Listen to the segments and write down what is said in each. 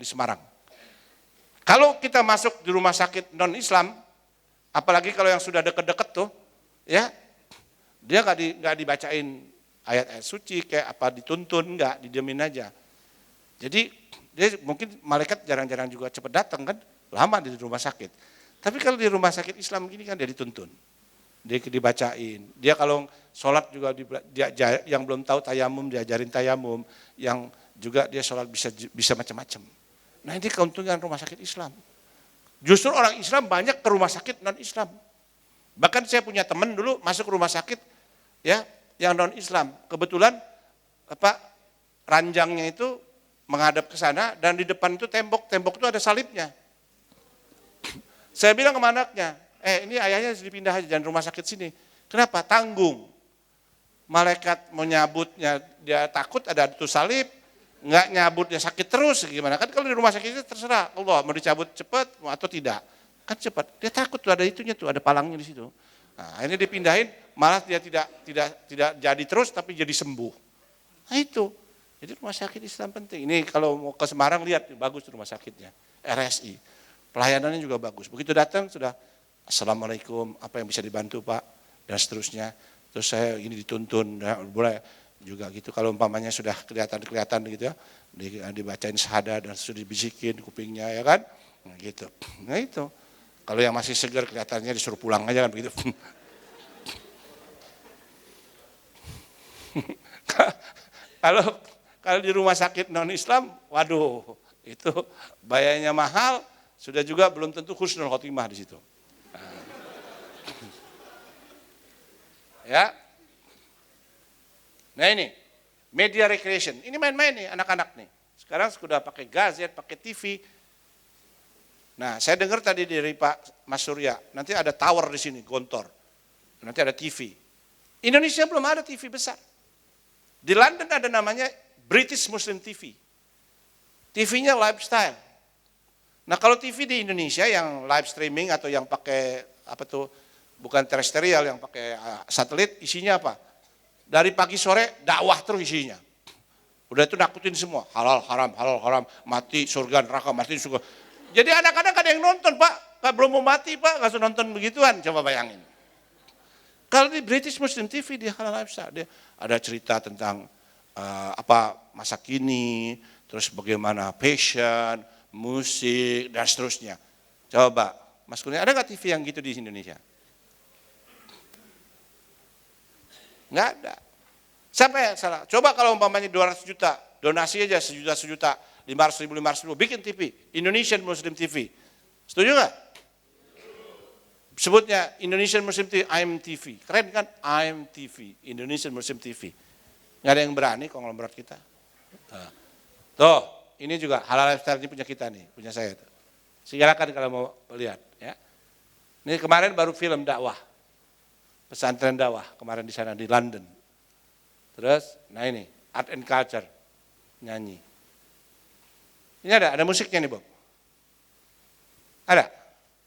di Semarang. Kalau kita masuk di rumah sakit non-Islam, apalagi kalau yang sudah deket-deket tuh, ya dia nggak dibacain ayat-ayat suci kayak apa dituntun, nggak, didiemin aja. Jadi dia mungkin malaikat jarang-jarang juga cepat datang kan, lama di rumah sakit. Tapi kalau di rumah sakit Islam gini kan dia dituntun, dia dibacain. Dia kalau sholat juga yang belum tahu tayamum diajarin tayamum, yang juga dia sholat bisa macam-macam. Nah ini keuntungan rumah sakit Islam. Justru orang Islam banyak ke rumah sakit non-Islam. Bahkan saya punya teman dulu masuk ke rumah sakit ya yang non-Islam. Kebetulan ranjangnya itu menghadap ke sana dan di depan itu tembok itu ada salibnya. Saya bilang ke anaknya, ini ayahnya dipindah aja jangan rumah sakit sini. Kenapa? Tanggung. Malaikat mau nyabutnya dia takut ada itu salib, nggak nyabut dia sakit terus gimana? Kan kalau di rumah sakit itu terserah Allah mau dicabut cepat atau tidak. Kan cepat. Dia takut tuh ada itunya tuh, ada palangnya di situ. Nah, ini dipindahin malah dia tidak jadi terus tapi jadi sembuh. Nah itu. Jadi rumah sakit Islam penting. Ini kalau mau ke Semarang lihat bagus rumah sakitnya. RSI. Pelayanannya juga bagus. Begitu datang sudah Assalamualaikum, apa yang bisa dibantu Pak dan seterusnya. Terus saya ini dituntun, boleh juga gitu. Kalau umpamanya sudah kelihatan gitu ya, dibacain syahadat dan sudah dibisikin kupingnya ya kan, nah gitu. Nah itu, kalau yang masih segar kelihatannya disuruh pulang aja kan begitu. Kalau di rumah sakit non Islam, waduh itu bayarnya mahal, sudah juga belum tentu husnul khotimah di situ. Ya. Nah ini, media recreation. Ini main-main nih anak-anak nih. Sekarang sudah pakai gadget, pakai TV. Nah saya dengar tadi dari Pak Mas Surya, nanti ada tower di sini, Gontor. Nanti ada TV. Indonesia belum ada TV besar. Di London ada namanya British Muslim TV. TV-nya lifestyle. Nah kalau TV di Indonesia yang live streaming atau yang pakai apa tuh, bukan terestrial, yang pakai satelit, isinya apa? Dari pagi sore dakwah terus isinya. Udah itu nakutin semua, halal haram, mati surga neraka, mati surga. Jadi anak-anak ada yang nonton Pak, belum mau mati Pak, nggak usah nonton begituan, coba bayangin. Kalau di British Muslim TV di halal lifestyle, dia ada cerita tentang masa kini, terus bagaimana fashion, musik dan seterusnya. Coba, Mas Kurnia, ada nggak TV yang gitu di Indonesia? Nggak ada. Siapa yang salah? Coba kalau umpamanya 200 juta, donasi aja sejuta, 500 ribu, bikin TV, Indonesian Muslim TV. Setuju nggak? Sebutnya Indonesian Muslim TV, IMTV. Keren kan? IMTV, Indonesian Muslim TV. Nggak ada yang berani konglomerat kita. Tuh, ini juga halal lifestyle ini punya kita nih, punya saya. Silakan kalau mau lihat. Ya. Ini kemarin baru film dakwah. Pesantren dakwah kemarin di sana di London. Terus, nah ini art and culture, nyanyi. Ini ada musiknya nih Bob. Ada,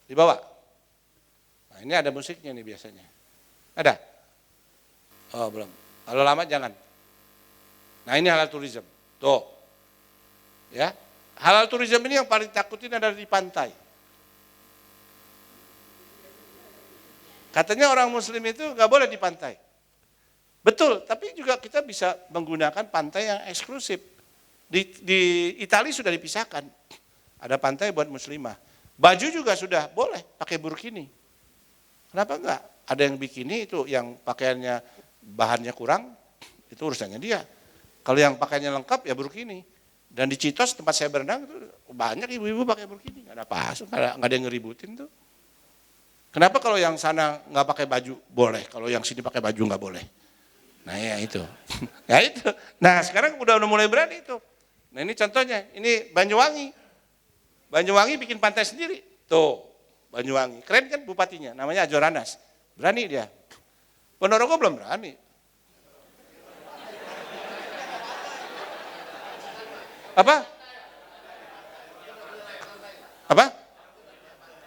di bawah. Nah ini ada musiknya nih biasanya. Ada? Oh belum. Kalau lama jangan. Nah ini halal tourism. Tuh, ya halal tourism ini yang paling takutin adalah di pantai. Katanya orang muslim itu nggak boleh di pantai. Betul, tapi juga kita bisa menggunakan pantai yang eksklusif. Di Italia sudah dipisahkan. Ada pantai buat muslimah. Baju juga sudah boleh pakai burkini. Kenapa enggak? Ada yang bikini itu yang pakaiannya bahannya kurang, itu urusannya dia. Kalau yang pakaiannya lengkap ya burkini. Dan di Citos tempat saya berenang itu banyak ibu-ibu pakai burkini. Nggak ada apa-apa, nggak ada yang ngeributin tuh. Kenapa kalau yang sana nggak pakai baju boleh, kalau yang sini pakai baju nggak boleh? Nah ya itu, ya itu. Nah sekarang udah mulai berani itu. Nah ini contohnya, ini Banyuwangi. Banyuwangi bikin pantai sendiri. Tuh, Banyuwangi. Keren kan bupatinya, namanya Ajoranas. Berani dia. Ponorogo belum berani. Apa? Apa?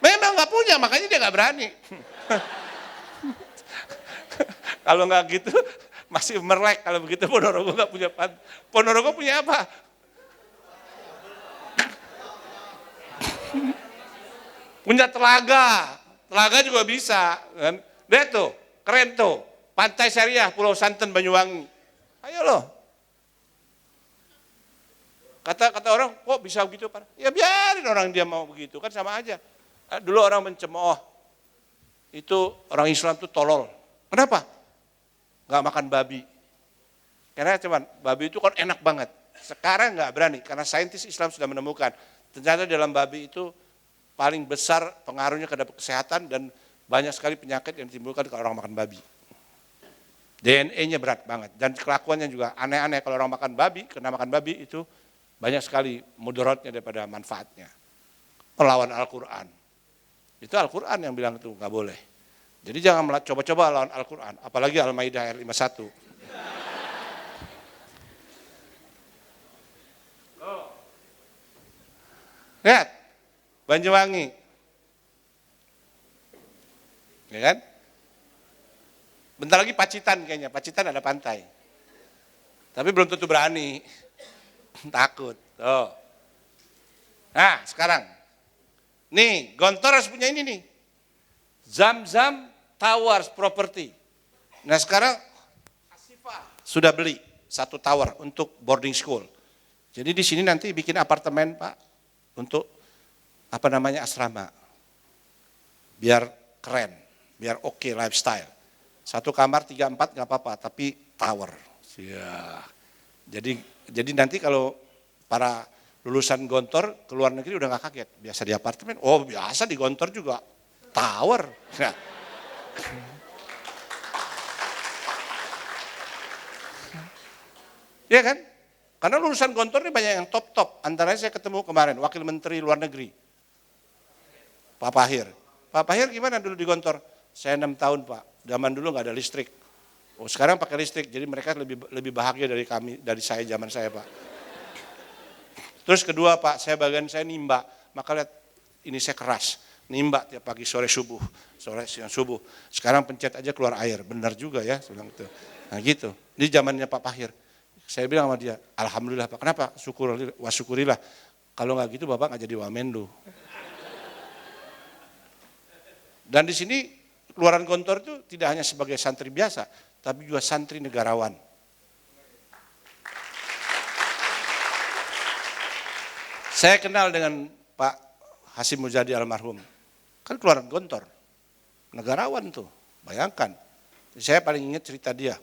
Memang nggak punya, makanya dia nggak berani. Kalau nggak gitu, masih melek. Kalau begitu Ponorogo nggak punya pantai. Ponorogo punya apa? Punya telaga. Telaga juga bisa. Kan? Lihat tuh, keren tuh. Pantai Syariah, Pulau Santen, Banyuwangi. Ayo loh. Kata orang, kok bisa begitu? Ya biarin orang dia mau begitu, kan sama aja. Dulu orang mencemooh, itu orang Islam tuh tolol. Kenapa? Nggak makan babi. Karena cuman babi itu kan enak banget. Sekarang nggak berani, karena saintis Islam sudah menemukan. Ternyata dalam babi itu paling besar pengaruhnya terhadap kesehatan dan banyak sekali penyakit yang ditimbulkan kalau orang makan babi. DNA-nya berat banget dan kelakuannya juga aneh-aneh kalau orang makan babi, karena makan babi itu banyak sekali mudaratnya daripada manfaatnya. Melawan Al-Quran. Itu Al-Quran yang bilang itu nggak boleh. Jadi jangan coba-coba lawan Al-Quran, apalagi Al-Maidah ayat 51. Lihat, Banyuwangi. Ya kan? Bentar lagi Pacitan kayaknya, Pacitan ada pantai. Tapi belum tentu berani. Takut. Tuh. Nah, sekarang. Nih, Gontor harus punya ini nih. Zam-Zam Towers Property. Nah, sekarang Asifa sudah beli 1 tower untuk boarding school. Jadi di sini nanti bikin apartemen, Pak, untuk asrama. Biar keren, biar oke lifestyle. 1 kamar 3-4 nggak apa-apa, tapi tower. Ya. Jadi nanti kalau para lulusan Gontor ke luar negeri udah nggak kaget. Biasa di apartemen, oh biasa di Gontor juga tower. Nah. Iya kan? Karena lulusan Gontor ini banyak yang top-top. Antaranya saya ketemu kemarin Wakil Menteri Luar Negeri, Pak Pahir. Pak Pahir gimana dulu di Gontor? Saya 6 tahun Pak, zaman dulu nggak ada listrik. Oh sekarang pakai listrik, jadi mereka lebih bahagia dari saya zaman saya Pak. Terus kedua Pak, bagian saya nimba, maka lihat ini saya keras, nimba tiap pagi sore subuh, sore siang subuh. Sekarang pencet aja keluar air, benar juga ya, saya bilang gitu. Nah gitu, di zamannya Pak Pahir. Saya bilang sama dia, alhamdulillah Pak, kenapa? Wasyukurilah, kalau nggak gitu Bapak nggak jadi Wamenlu. Dan di sini Keluaran Gontor itu tidak hanya sebagai santri biasa, tapi juga santri negarawan. Saya kenal dengan Pak Hasim Muzadi almarhum, kan Keluaran Gontor, negarawan tuh, bayangkan. Saya paling ingat cerita dia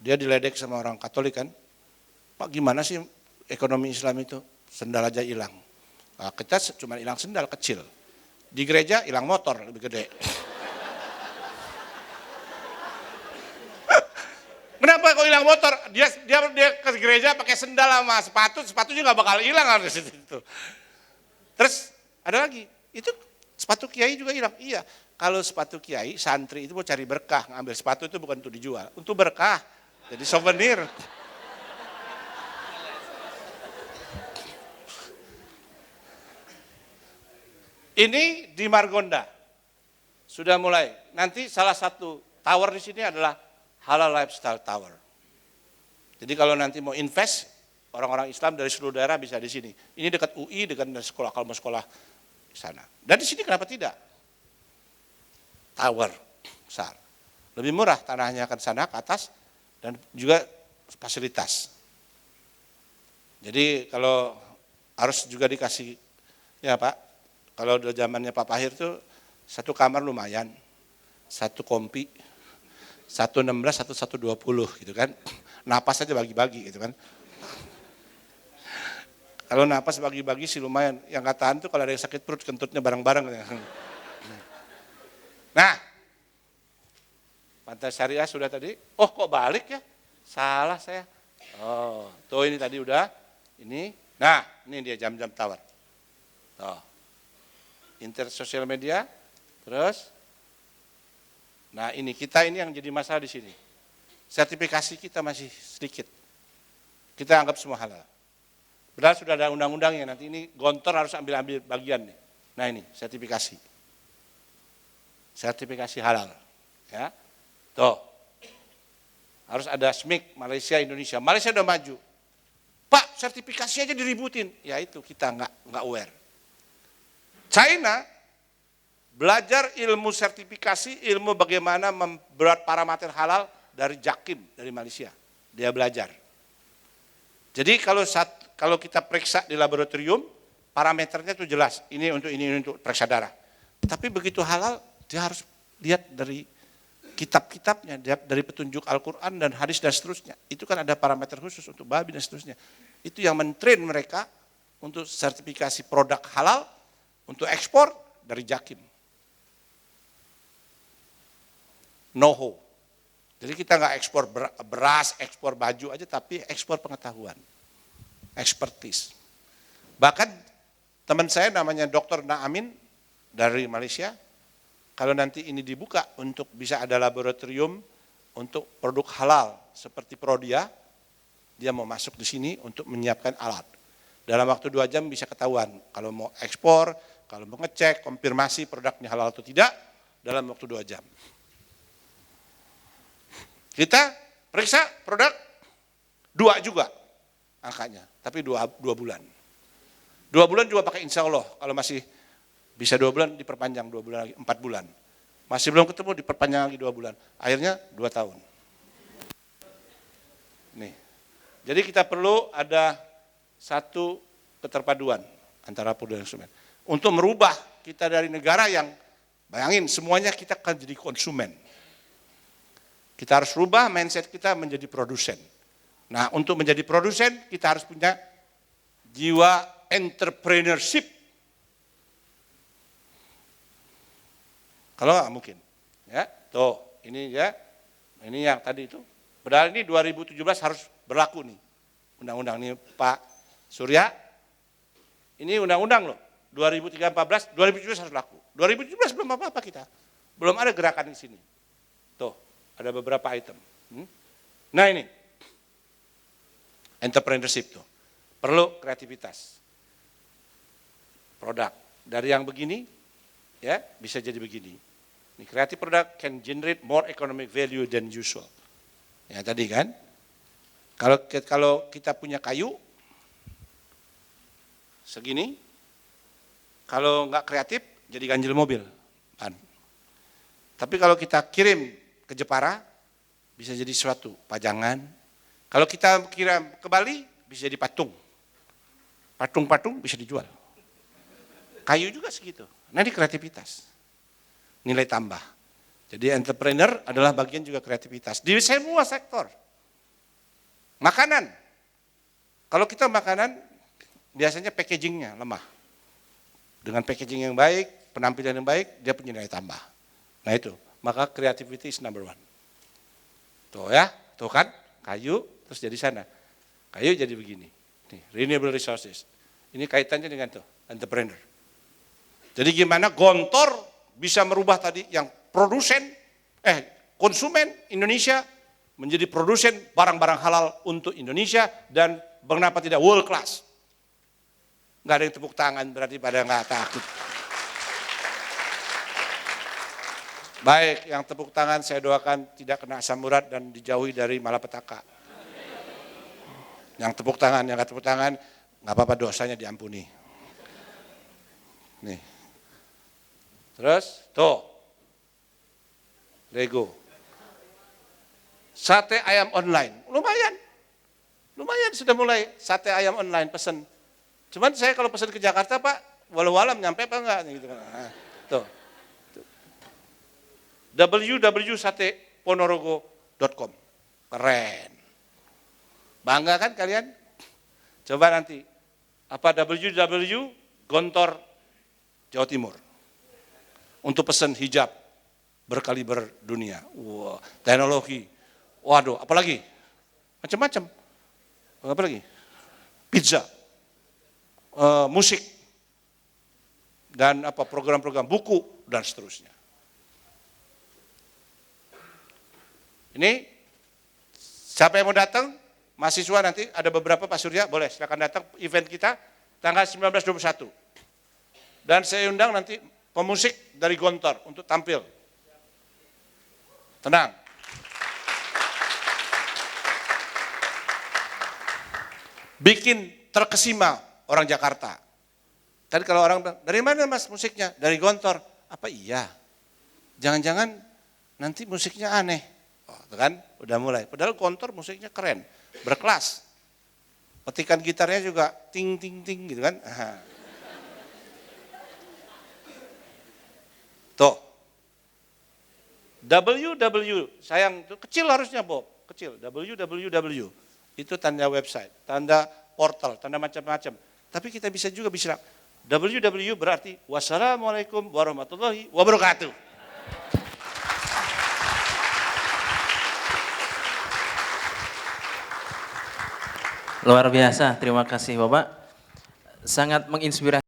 diledek sama orang Katolik kan, Pak gimana sih ekonomi Islam itu, sendal aja hilang. Nah, kita cuma hilang sendal kecil, di gereja hilang motor lebih gede. Kenapa kok hilang motor? Dia ke gereja pakai sendal sama sepatu juga bakal hilang harus itu. Terus ada lagi, itu sepatu kiai juga hilang. Iya, kalau sepatu kiai santri itu mau cari berkah, ngambil sepatu itu bukan untuk dijual, untuk berkah, jadi souvenir. Ini di Margonda sudah mulai. Nanti salah satu tower di sini adalah Halal Lifestyle Tower. Jadi kalau nanti mau invest, orang-orang Islam dari seluruh daerah bisa di sini. Ini dekat UI, dekat sekolah, kalau mau sekolah di sana. Dan di sini kenapa tidak? Tower besar. Lebih murah tanahnya ke sana, ke atas, dan juga fasilitas. Jadi kalau harus juga dikasih, ya Pak, kalau udah zamannya Pak Pahir tuh 1 kamar lumayan, 1 kompi, 116, 120 gitu kan. Napas aja bagi-bagi gitu kan. Kalau napas bagi-bagi sih lumayan. Yang nggak tahan tuh kalau ada yang sakit perut kentutnya bareng-bareng. Nah, Pantai Syariah sudah tadi. Oh kok balik ya? Salah saya. Oh, tuh ini tadi udah. Ini. Nah, ini dia jam-jam tawar. Tuh. Sosial media. Terus. Nah ini kita ini yang jadi masalah di sini. Sertifikasi kita masih sedikit. Kita anggap semua halal. Padahal sudah ada undang-undangnya, nanti ini Gontor harus ambil bagian nih. Nah ini sertifikasi. Sertifikasi halal. Ya. Tuh. Harus ada SMIC Malaysia Indonesia. Malaysia udah maju. Pak, sertifikasi aja diributin. Ya itu kita nggak aware. China belajar ilmu sertifikasi, ilmu bagaimana membuat parameter halal dari Jakim, dari Malaysia. Dia belajar. Jadi kalau kita periksa di laboratorium, parameternya itu jelas. Ini untuk periksa darah. Tapi begitu halal, dia harus lihat dari kitab-kitabnya, dari petunjuk Al-Quran dan hadis dan seterusnya. Itu kan ada parameter khusus untuk babi dan seterusnya. Itu yang mentrain mereka untuk sertifikasi produk halal, untuk ekspor dari Jakim. Know-how. Jadi kita nggak ekspor beras, ekspor baju aja, tapi ekspor pengetahuan, expertise. Bahkan teman saya namanya Dr. Naamin dari Malaysia, kalau nanti ini dibuka untuk bisa ada laboratorium untuk produk halal seperti Prodia, dia mau masuk di sini untuk menyiapkan alat. Dalam waktu 2 jam bisa ketahuan kalau mau ekspor, kalau mau ngecek, konfirmasi produknya halal atau tidak, dalam waktu 2 jam. Kita periksa produk 2 juga angkanya, tapi 2 bulan. 2 bulan juga pakai insya Allah, kalau masih bisa 2 bulan diperpanjang 2 bulan lagi, 4 bulan. Masih belum ketemu diperpanjang lagi 2 bulan. Akhirnya 2 tahun. Nih. Jadi kita perlu ada satu keterpaduan antara produk dan konsumen. Untuk merubah kita dari negara yang, bayangin semuanya kita akan jadi konsumen. Kita harus rubah mindset kita menjadi produsen. Nah, untuk menjadi produsen kita harus punya jiwa entrepreneurship. Kalau nggak mungkin, ya, tuh ini ya, ini yang tadi itu. Padahal ini 2017 harus berlaku nih, undang-undang ini Pak Surya. Ini undang-undang loh, 2013, 2017 harus laku. 2017 belum apa-apa kita, belum ada gerakan di sini. Tuh, ada beberapa item. Nah ini, entrepreneurship tuh, perlu kreativitas. Produk dari yang begini, ya bisa jadi begini. Ini creative product can generate more economic value than usual. Ya tadi kan, kalau kita punya kayu segini, kalau nggak kreatif jadi ganjil mobil. Tapi kalau kita kirim ke Jepara bisa jadi suatu pajangan. Kalau kita kirim ke Bali bisa jadi patung. Patung-patung bisa dijual. Kayu juga segitu. Nah ini kreativitas. Nilai tambah. Jadi entrepreneur adalah bagian juga kreativitas. Di semua sektor. Makanan. Kalau kita makanan, biasanya packagingnya lemah. Dengan packaging yang baik, penampilan yang baik, dia punya nilai tambah. Nah itu, maka creativity is number 1. Tuh ya, tuh kan, kayu terus jadi sana. Kayu jadi begini. Nih, renewable resources. Ini kaitannya dengan tuh, entrepreneur. Jadi gimana Gontor bisa merubah tadi yang konsumen Indonesia menjadi produsen barang-barang halal untuk Indonesia dan kenapa tidak world class. Nggak ada yang tepuk tangan berarti pada nggak takut. Baik, yang tepuk tangan saya doakan tidak kena asam urat dan dijauhi dari malapetaka. Yang tepuk tangan, yang nggak tepuk tangan, nggak apa-apa dosanya diampuni. Nih. Terus, tuh. Lego. Sate ayam online, lumayan sudah mulai sate ayam online pesen. Cuman saya kalau pesen ke Jakarta Pak, walau-walam nyampe apa enggak gitu kan. Nah, tuh. www.sateponorogo.com. Keren. Bangga kan kalian? Coba nanti apa www.gontor Jawa Timur. Untuk pesan hijab berkaliber dunia. Wah, teknologi. Waduh, apalagi? Macam-macam. Apalagi? Pizza. Musik. Dan apa program-program buku dan seterusnya. Ini siapa yang mau datang? Mahasiswa nanti ada beberapa Pak Surya, boleh silakan datang event kita tanggal 19-21. Dan saya undang nanti pemusik dari Gontor untuk tampil. Tenang. Bikin terkesima orang Jakarta. Kan kalau orang bilang, dari mana mas musiknya? Dari Gontor. Apa iya? Jangan-jangan nanti musiknya aneh. Oh, kan udah mulai. Padahal Gontor musiknya keren, berkelas. Petikan gitarnya juga ting ting ting gitu kan. Aha. Tuh. sayang itu kecil harusnya Bob, kecil. www itu tanda website, tanda portal, tanda macam-macam. Tapi kita bisa juga bilang www berarti wassalamualaikum warahmatullahi wabarakatuh. Luar biasa, terima kasih Bapak. Sangat menginspirasi.